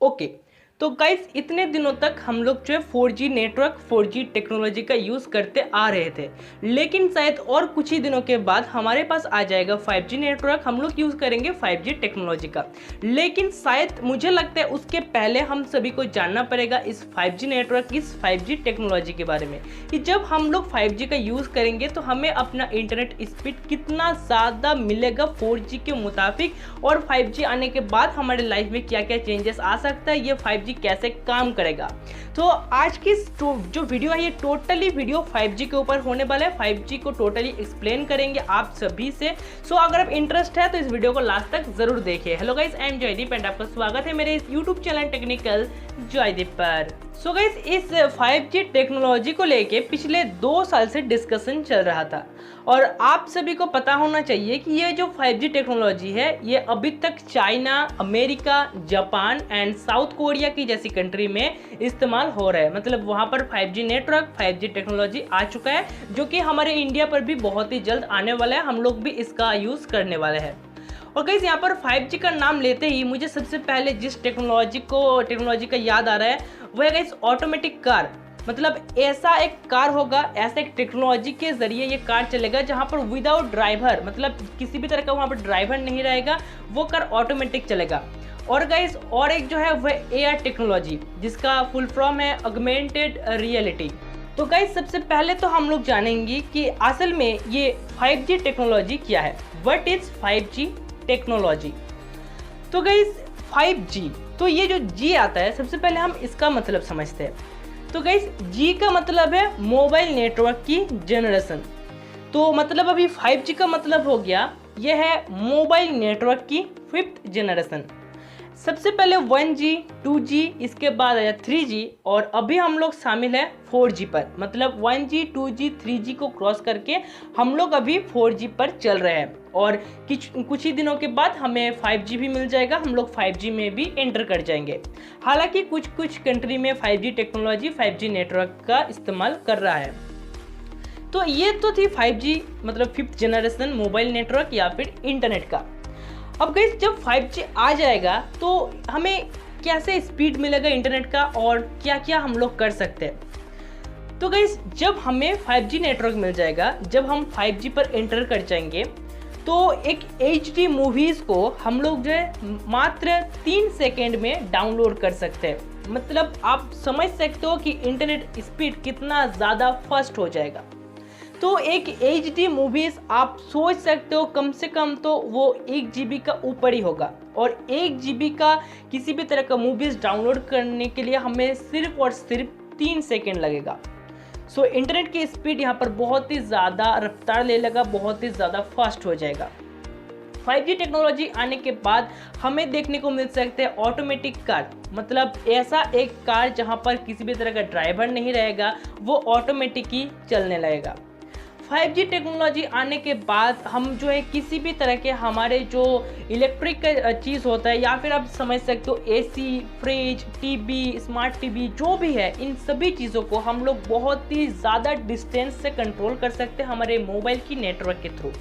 Okay, तो guys इतने दिनों तक हम लोग जो है 4G नेटवर्क 4G टेक्नोलॉजी का यूज़ करते आ रहे थे, लेकिन शायद और कुछ ही दिनों के बाद हमारे पास आ जाएगा 5G नेटवर्क, हम लोग यूज़ करेंगे 5G टेक्नोलॉजी का। लेकिन शायद मुझे लगता है उसके पहले हम सभी को जानना पड़ेगा इस 5G नेटवर्क, इस 5G टेक्नोलॉजी के बारे में कि जब हम लोग 5G का यूज़ करेंगे तो हमें अपना इंटरनेट स्पीड कितना ज़्यादा मिलेगा 4G के मुताबिक, और 5G आने के बाद हमारे लाइफ में क्या क्या चेंजेस आ सकता है, ये 5G कैसे काम करेगा। तो आज की जो वीडियो है ये टोटली वीडियो 5G के ऊपर होने वाला है। 5G को टोटली एक्सप्लेन करेंगे आप सभी से। सो अगर आप इंटरेस्ट है तो इस वीडियो को लास्ट तक जरूर देखिए। Hello guys, I am Jaydeep and आपका स्वागत है मेरे इस यूट्यूब चैनल टेक्निकल जयदीप पर। सो गाइस, इस 5G टेक्नोलॉजी को लेके पिछले 2 साल से डिस्कशन चल रहा था, और आप सभी को पता होना चाहिए कि ये जो 5G टेक्नोलॉजी है ये अभी तक China, America, Japan and south Korea की जैसी कंट्री में इस्तेमाल हो रहा है। मतलब वहाँ पर 5G नेटवर्क, 5G टेक्नोलॉजी आ चुका है, जो कि हमारे इंडिया पर भी बहुत ही जल्द आने वाला है। हम लोग भी इसका यूज़ करने वाले हैं। और गाइस, यहाँ पर 5G का नाम लेते ही मुझे सबसे पहले जिस टेक्नोलॉजी का याद आ रहा है वो है गाइस ऑटोमेटिक कार। मतलब ऐसा एक कार होगा, ऐसा एक टेक्नोलॉजी के जरिए ये कार चलेगा जहाँ पर विदाउट ड्राइवर, मतलब किसी भी तरह का वहाँ पर ड्राइवर नहीं रहेगा, वो कार ऑटोमेटिक चलेगा। और गाइस, और एक जो है वह AR टेक्नोलॉजी, जिसका फुल फॉर्म है ऑगमेंटेड रियलिटी। तो गाइस, सबसे पहले तो हम लोग जानेंगे कि असल में ये 5G टेक्नोलॉजी क्या है। What is 5G technology? तो गाइस 5G, तो ये जो G आता है, सबसे पहले हम इसका मतलब समझते हैं। तो गाइस G का मतलब है मोबाइल नेटवर्क की जनरेशन। तो मतलब अभी 5G का मतलब हो गया यह है मोबाइल नेटवर्क की 5th जनरेशन। सबसे पहले 1G, 2G, इसके बाद आया 3G, और अभी हम लोग शामिल है 4G पर। मतलब 1G, 2G, 3G को क्रॉस करके हम लोग अभी 4G पर चल रहे हैं, और कुछ ही दिनों के बाद हमें 5G भी मिल जाएगा, हम लोग 5G में भी एंटर कर जाएंगे। हालांकि कुछ कंट्री में 5G टेक्नोलॉजी, 5G नेटवर्क का इस्तेमाल कर रहा है। तो ये तो थी 5G मतलब 5th जनरेशन मोबाइल नेटवर्क या फिर इंटरनेट का। अब गाइस, जब 5G आ जाएगा तो हमें कैसे स्पीड मिलेगा इंटरनेट का, और क्या क्या हम लोग कर सकते हैं। तो गाइस, जब हमें 5G नेटवर्क मिल जाएगा, जब हम 5G पर एंटर कर जाएंगे, तो एक HD मूवीज़ को हम लोग जो है मात्र 3 सेकेंड में डाउनलोड कर सकते हैं। मतलब आप समझ सकते हो कि इंटरनेट स्पीड कितना ज़्यादा फास्ट हो जाएगा। तो एक HD मूवीज़ आप सोच सकते हो कम से कम तो वो 1 GB का ऊपर ही होगा, और 1 GB का किसी भी तरह का मूवीज़ डाउनलोड करने के लिए हमें सिर्फ और सिर्फ 3 सेकेंड लगेगा। सो इंटरनेट की स्पीड यहाँ पर बहुत ही ज़्यादा रफ्तार ले लेगा, बहुत ही ज़्यादा फास्ट हो जाएगा। 5G टेक्नोलॉजी आने के बाद हमें देखने को मिल सकते हैं ऑटोमेटिक कार। मतलब ऐसा एक कार जहाँ पर किसी भी तरह का ड्राइवर नहीं रहेगा, वो ऑटोमेटिक ही चलने लगेगा। 5G टेक्नोलॉजी आने के बाद हम जो है किसी भी तरह के हमारे जो इलेक्ट्रिक का चीज़ होता है, या फिर आप समझ सकते हो AC, fridge, TV, smart TV जो भी है, इन सभी चीज़ों को हम लोग बहुत ही ज़्यादा डिस्टेंस से कंट्रोल कर सकते हैं हमारे मोबाइल की नेटवर्क के थ्रू।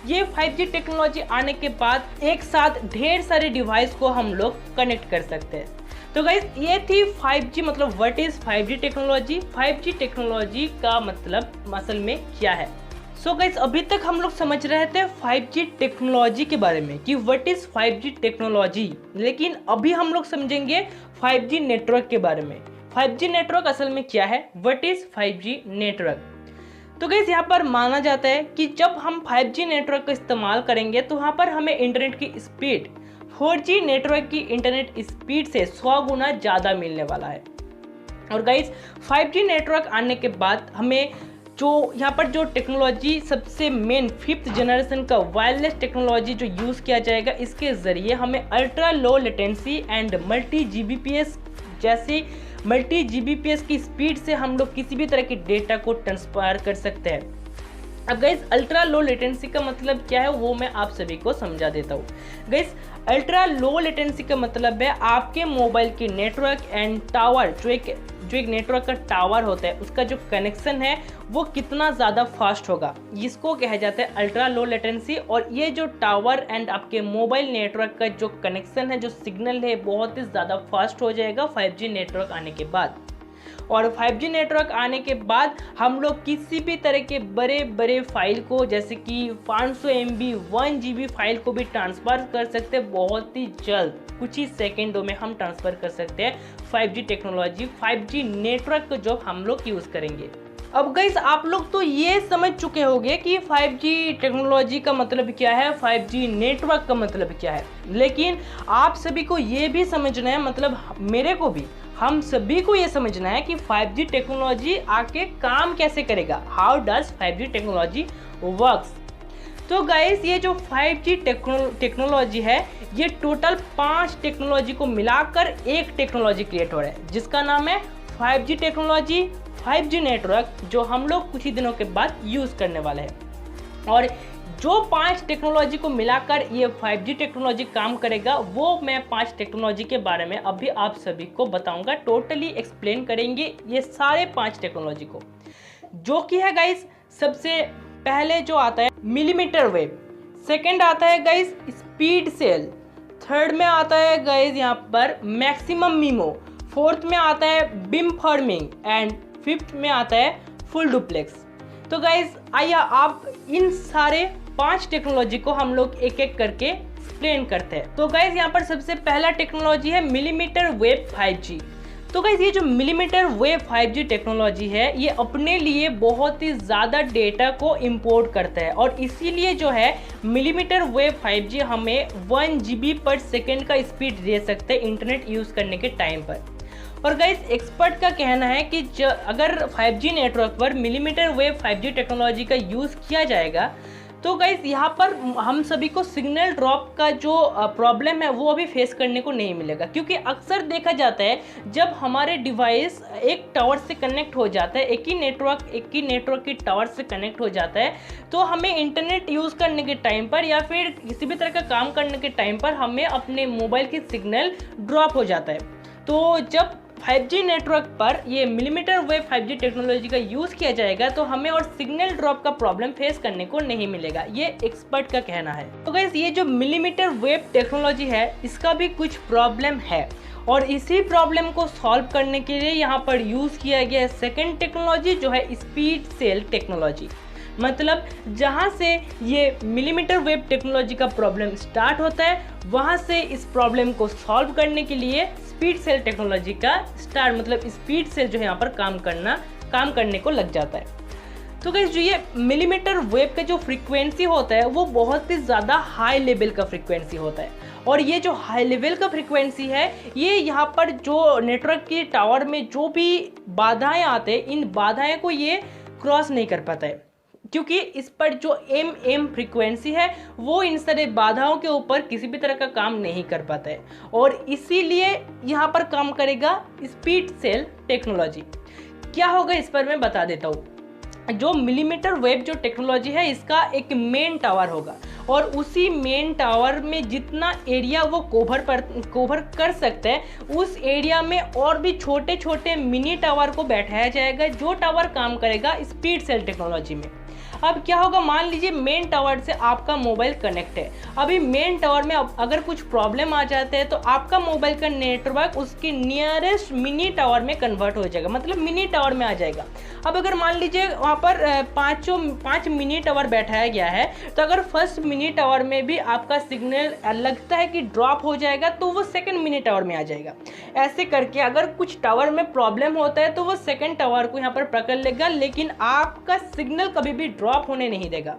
ये 5G टेक्नोलॉजी आने के बाद एक साथ ढेर सारे डिवाइस को हम लोग कनेक्ट कर सकते हैं। तो गाइस, ये थी 5G मतलब what is 5G technology. 5G technology का मतलब असल में क्या है। सो गाइस, अभी तक हम लोग समझ रहे थे 5G टेक्नोलॉजी के बारे में कि व्हाट इज 5G टेक्नोलॉजी, लेकिन अभी हम लोग समझेंगे 5G नेटवर्क के बारे में। 5G नेटवर्क असल में क्या है, व्हाट इज 5G नेटवर्क। तो गाइस, यहाँ पर माना जाता है कि जब हम 5G नेटवर्क का इस्तेमाल करेंगे तो वहाँ पर हमें इंटरनेट की स्पीड 4G नेटवर्क की इंटरनेट स्पीड से 100 गुना ज़्यादा मिलने वाला है। और गाइस, 5G नेटवर्क आने के बाद हमें जो यहाँ पर जो टेक्नोलॉजी सबसे मेन 5th जनरेशन का वायरलेस टेक्नोलॉजी जो यूज़ किया जाएगा, इसके ज़रिए हमें ultra low latency and multi GBps जैसी मल्टी GBps की स्पीड से हम लोग किसी भी तरह के डेटा को ट्रांसफर कर सकते हैं। अब गाइस अल्ट्रा लो लेटेंसी का मतलब क्या है वो मैं आप सभी को समझा देता हूँ। गाइस अल्ट्रा लो लेटेंसी का मतलब है आपके मोबाइल की नेटवर्क एंड टावर जो एक नेटवर्क का टावर होता है उसका जो कनेक्शन है वो कितना ज़्यादा फास्ट होगा, इसको कहा जाता है अल्ट्रा लो लेटेंसी। और ये जो टावर एंड आपके मोबाइल नेटवर्क का जो कनेक्शन है, जो सिग्नल है, बहुत ही ज़्यादा फास्ट हो जाएगा 5G नेटवर्क आने के बाद। और 5G नेटवर्क आने के बाद हम लोग किसी भी तरह के बड़े बड़े फाइल को जैसे कि 500 MB 1 GB फाइल को भी ट्रांसफ़र कर सकते हैं बहुत ही जल्द, कुछ ही सेकेंडों में हम ट्रांसफ़र कर सकते हैं 5G टेक्नोलॉजी, 5G नेटवर्क को जो हम लोग यूज़ करेंगे। अब गाइस आप लोग तो ये समझ चुके होंगे कि 5G टेक्नोलॉजी का मतलब क्या है, 5G नेटवर्क का मतलब क्या है, लेकिन आप सभी को ये भी समझना है, मतलब मेरे को भी, हम सभी को ये समझना है कि 5G टेक्नोलॉजी आके काम कैसे करेगा, how does 5G technology works. तो गाइस ये जो 5G टेक्नोलॉजी है ये टोटल 5 टेक्नोलॉजी को मिलाकर एक टेक्नोलॉजी क्रिएट हो रहा है जिसका नाम है 5G टेक्नोलॉजी, 5G नेटवर्क, जो हम लोग कुछ ही दिनों के बाद यूज़ करने वाले हैं। और जो 5 टेक्नोलॉजी को मिलाकर ये 5G टेक्नोलॉजी काम करेगा वो मैं 5 टेक्नोलॉजी के बारे में अभी आप सभी को बताऊंगा, टोटली एक्सप्लेन करेंगे ये सारे 5 टेक्नोलॉजी को, जो कि है गाइस सबसे पहले जो आता है मिलीमीटर वेव, सेकंड आता है गाइस स्पीड सेल, थर्ड में आता है गाइस यहाँ पर मैक्सिमम मीमो, फोर्थ में आता है बीम फॉर्मिंग एंड फिफ्थ में आता है फुल डुप्लेक्स। तो गाइस आइए आप इन सारे 5 टेक्नोलॉजी को हम लोग एक एक करके एक्सप्लेन करते हैं। तो गाइस यहाँ पर सबसे पहला टेक्नोलॉजी है मिलीमीटर वेव 5G। तो गाइस ये जो मिलीमीटर वेव 5G टेक्नोलॉजी है ये अपने लिए बहुत ही ज़्यादा डेटा को इंपोर्ट करता है और इसीलिए जो है मिलीमीटर वेव 5G हमें 1 GB पर सेकेंड का स्पीड दे सकते हैं इंटरनेट यूज़ करने के टाइम पर। और गाइस एक्सपर्ट का कहना है कि अगर 5G नेटवर्क पर मिलीमीटर वेव 5G टेक्नोलॉजी का यूज़ किया जाएगा तो गाइस यहाँ पर हम सभी को सिग्नल ड्रॉप का जो प्रॉब्लम है वो अभी फेस करने को नहीं मिलेगा, क्योंकि अक्सर देखा जाता है जब हमारे डिवाइस एक टावर से कनेक्ट हो जाता है, एक ही नेटवर्क की टावर से कनेक्ट हो जाता है, तो हमें इंटरनेट यूज़ करने के टाइम पर या फिर किसी भी तरह का काम करने के टाइम पर हमें अपने मोबाइल की सिग्नल ड्रॉप हो जाता है। तो जब 5G नेटवर्क पर ये मिलीमीटर वेव 5G टेक्नोलॉजी का यूज़ किया जाएगा तो हमें और सिग्नल ड्रॉप का प्रॉब्लम फेस करने को नहीं मिलेगा, ये एक्सपर्ट का कहना है। तो गाइस ये जो मिलीमीटर वेव टेक्नोलॉजी है इसका भी कुछ प्रॉब्लम है और इसी प्रॉब्लम को सॉल्व करने के लिए यहाँ पर यूज़ किया गया है सेकेंड टेक्नोलॉजी जो है स्पीड सेल टेक्नोलॉजी। मतलब जहाँ से ये मिलीमीटर वेव टेक्नोलॉजी का प्रॉब्लम स्टार्ट होता है वहाँ से इस प्रॉब्लम को सॉल्व करने के लिए स्पीड सेल टेक्नोलॉजी का स्टार्ट, मतलब स्पीड सेल जो है यहाँ पर काम करने को लग जाता है। तो गाइस जो ये मिलीमीटर वेव का जो फ्रीक्वेंसी होता है वो बहुत ही ज़्यादा हाई लेवल का फ्रीक्वेंसी होता है और ये जो हाई लेवल का फ्रीक्वेंसी है ये यहाँ पर जो नेटवर्क के टावर में जो भी बाधाएं आते हैं इन बाधाएं को ये क्रॉस नहीं कर पाता है, क्योंकि इस पर जो एम फ्रीक्वेंसी है वो इन सारे बाधाओं के ऊपर किसी भी तरह का काम नहीं कर पाता है और इसीलिए यहाँ पर काम करेगा स्पीड सेल टेक्नोलॉजी। क्या होगा इस पर मैं बता देता हूँ। जो मिलीमीटर वेव जो टेक्नोलॉजी है इसका एक मेन टावर होगा और उसी मेन टावर में जितना एरिया वो कोवर कर सकते हैं उस एरिया में और भी छोटे छोटे मिनी टावर को बैठाया जाएगा जो टावर काम करेगा स्पीड सेल टेक्नोलॉजी में। अब क्या होगा, मान लीजिए मेन टावर से आपका मोबाइल कनेक्ट है, अभी मेन टावर में अगर कुछ प्रॉब्लम आ जाते हैं तो आपका मोबाइल का नेटवर्क उसके नियरेस्ट मिनी टावर में कन्वर्ट हो जाएगा, मतलब मिनी टावर में आ जाएगा। अब अगर मान लीजिए वहाँ पर 5 मिनी टावर बैठाया गया है तो अगर फर्स्ट मिनी टावर में भी आपका सिग्नल लगता है कि ड्रॉप हो जाएगा तो वो सेकंड मिनी टावर में आ जाएगा। ऐसे करके अगर कुछ टावर में प्रॉब्लम होता है तो वो सेकंड टावर को यहाँ पर पकड़ लेगा, लेकिन आपका सिग्नल कभी भी ड्रॉप होने नहीं देगा।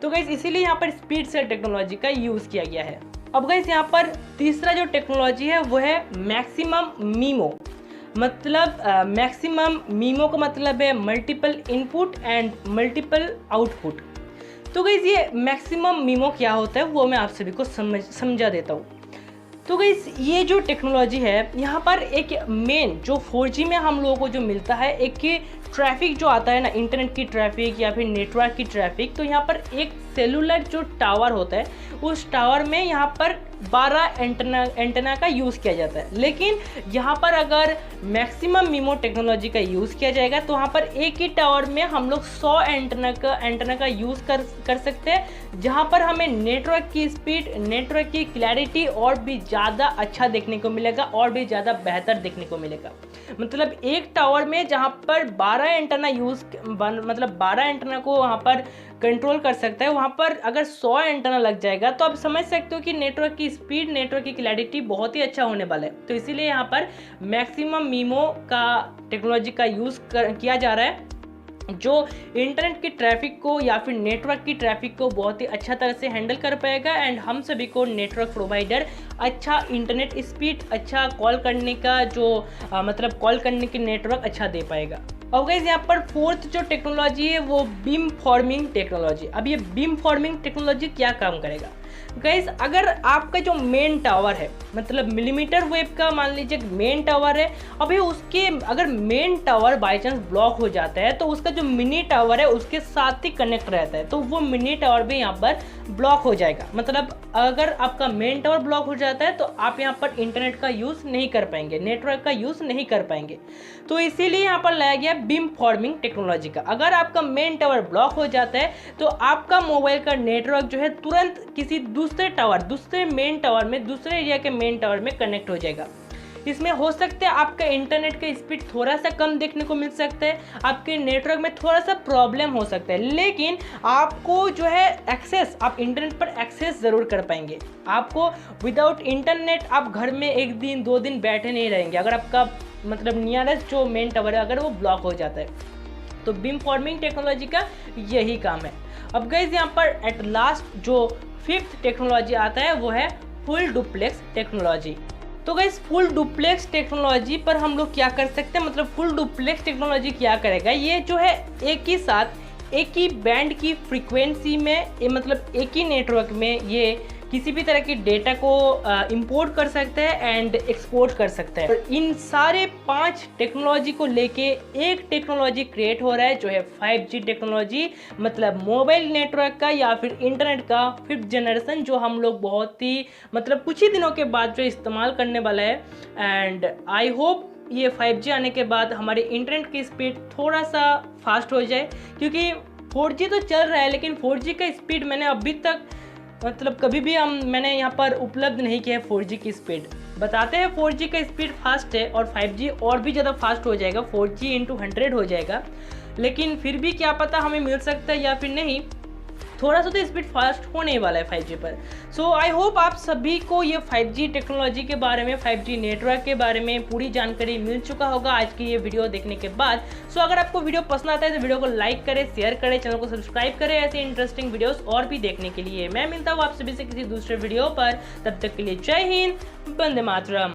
तो गाइस इसीलिए यहाँ पर स्पीड सेल टेक्नोलॉजी का यूज़ किया गया है। अब गाइस यहाँ पर तीसरा जो टेक्नोलॉजी है वो है मैक्सिमम मीमो। मतलब मैक्सिमम मीमो का मतलब है multiple input and multiple output. तो गाइस ये मैक्सिमम मीमो क्या होता है वो मैं आप सभी को समझा देता हूँ। तो गाइस ये जो टेक्नोलॉजी है यहाँ पर एक मेन जो 4G में हम लोगों को जो मिलता है एक ट्रैफिक जो आता है ना, इंटरनेट की ट्रैफिक या फिर नेटवर्क की ट्रैफिक, तो यहाँ पर एक सेलुलर जो टावर होता है उस टावर में यहाँ पर 12 एंटेना का यूज़ किया जाता है। लेकिन यहाँ पर अगर मैक्सिमम मिमो टेक्नोलॉजी का यूज़ किया जाएगा तो वहाँ पर एक ही टावर में हम लोग 100 एंटेना का यूज़ कर सकते हैं, जहाँ पर हमें नेटवर्क की स्पीड, नेटवर्क की क्लैरिटी और भी ज़्यादा अच्छा देखने को मिलेगा और भी ज़्यादा बेहतर देखने को मिलेगा। मतलब एक टावर में जहाँ पर 12 एंटेना मतलब 12 एंटेना को वहाँ पर कंट्रोल कर सकता है, वहाँ पर अगर 100 एंटेना लग जाएगा तो आप समझ सकते हो कि नेटवर्क की स्पीड, नेटवर्क की क्लैरिटी बहुत ही अच्छा होने वाला है। तो इसीलिए यहाँ पर मैक्सिमम मीमो का टेक्नोलॉजी का यूज़ किया जा रहा है, जो इंटरनेट की ट्रैफिक को या फिर नेटवर्क की ट्रैफिक को बहुत ही अच्छा तरह से हैंडल कर पाएगा एंड हम सभी को नेटवर्क प्रोवाइडर अच्छा इंटरनेट स्पीड, अच्छा कॉल करने का जो मतलब कॉल करने की नेटवर्क अच्छा दे पाएगा। अब गाइस यहाँ पर फोर्थ जो टेक्नोलॉजी है वो बीम फॉर्मिंग टेक्नोलॉजी। अब ये बीम फॉर्मिंग टेक्नोलॉजी क्या काम करेगा गाइस, अगर आपका जो मेन टावर है, मतलब मिलीमीटर वेव का मान लीजिए मेन टावर है, अभी उसके अगर main tower by chance block हो जाता है तो उसका जो मिनी टावर है उसके साथ ही कनेक्ट रहता है, तो वो मिनी टावर भी यहाँ पर ब्लॉक हो जाएगा। मतलब अगर आपका मेन टावर ब्लॉक हो जाता है तो आप यहाँ पर इंटरनेट का यूज़ नहीं कर पाएंगे, नेटवर्क का यूज़ नहीं कर पाएंगे। तो इसीलिए यहाँ पर लाया गया बीम फॉर्मिंग टेक्नोलॉजी का। अगर आपका मेन टावर ब्लॉक हो जाता है तो आपका मोबाइल का नेटवर्क जो है तुरंत किसी दूसरे टावर, दूसरे मेन टावर में, दूसरे एरिया के मेन टावर में कनेक्ट हो जाएगा। इसमें हो सकता है आपका इंटरनेट का स्पीड थोड़ा सा कम देखने को मिल सकता है, आपके नेटवर्क में थोड़ा सा प्रॉब्लम हो सकता है, लेकिन आपको जो है एक्सेस, आप इंटरनेट पर एक्सेस ज़रूर कर पाएंगे। आपको विदाउट इंटरनेट आप घर में 1 दिन 2 दिन बैठे नहीं रहेंगे अगर आपका मतलब नियरेस्ट जो मेन टावर है अगर वो ब्लॉक हो जाता है। तो बीम फॉर्मिंग टेक्नोलॉजी का यही काम है। अब गाइस यहाँ पर एट लास्ट जो 5th टेक्नोलॉजी आता है वो है फुल डुप्लेक्स टेक्नोलॉजी। तो गाइस फुल डुप्लेक्स टेक्नोलॉजी पर हम लोग क्या कर सकते हैं, मतलब फुल डुप्लेक्स टेक्नोलॉजी क्या करेगा, ये जो है एक ही साथ एक ही बैंड की फ्रीक्वेंसी में, मतलब एक ही नेटवर्क में ये किसी भी तरह की डेटा को इंपोर्ट कर सकते हैं एंड एक्सपोर्ट कर सकते हैं। इन सारे 5 टेक्नोलॉजी को लेके एक टेक्नोलॉजी क्रिएट हो रहा है जो है 5G टेक्नोलॉजी, मतलब मोबाइल नेटवर्क का या फिर इंटरनेट का 5th जनरेशन, जो हम लोग बहुत ही मतलब कुछ ही दिनों के बाद जो इस्तेमाल करने वाला है। एंड आई होप ये 5G आने के बाद हमारे इंटरनेट की स्पीड थोड़ा सा फास्ट हो जाए, क्योंकि 4G तो चल रहा है लेकिन 4G का स्पीड मैंने अभी तक मतलब कभी भी मैंने यहाँ पर उपलब्ध नहीं किया है 4G की स्पीड। बताते हैं 4G का स्पीड फास्ट है और 5G और भी ज़्यादा फास्ट हो जाएगा, 4G × 100 हो जाएगा, लेकिन फिर भी क्या पता हमें मिल सकता है या फिर नहीं, थोड़ा सा तो स्पीड फास्ट होने ही वाला है 5G पर। सो आई होप आप सभी को ये 5G टेक्नोलॉजी के बारे में, 5G नेटवर्क के बारे में पूरी जानकारी मिल चुका होगा आज की ये वीडियो देखने के बाद। सो अगर आपको वीडियो पसंद आता है तो वीडियो को लाइक करें, शेयर करें, चैनल को सब्सक्राइब करें ऐसे इंटरेस्टिंग वीडियोस और भी देखने के लिए। मैं मिलता हूँ आप सभी से किसी दूसरे वीडियो पर, तब तक के लिए जय हिंद, वंदे मातरम।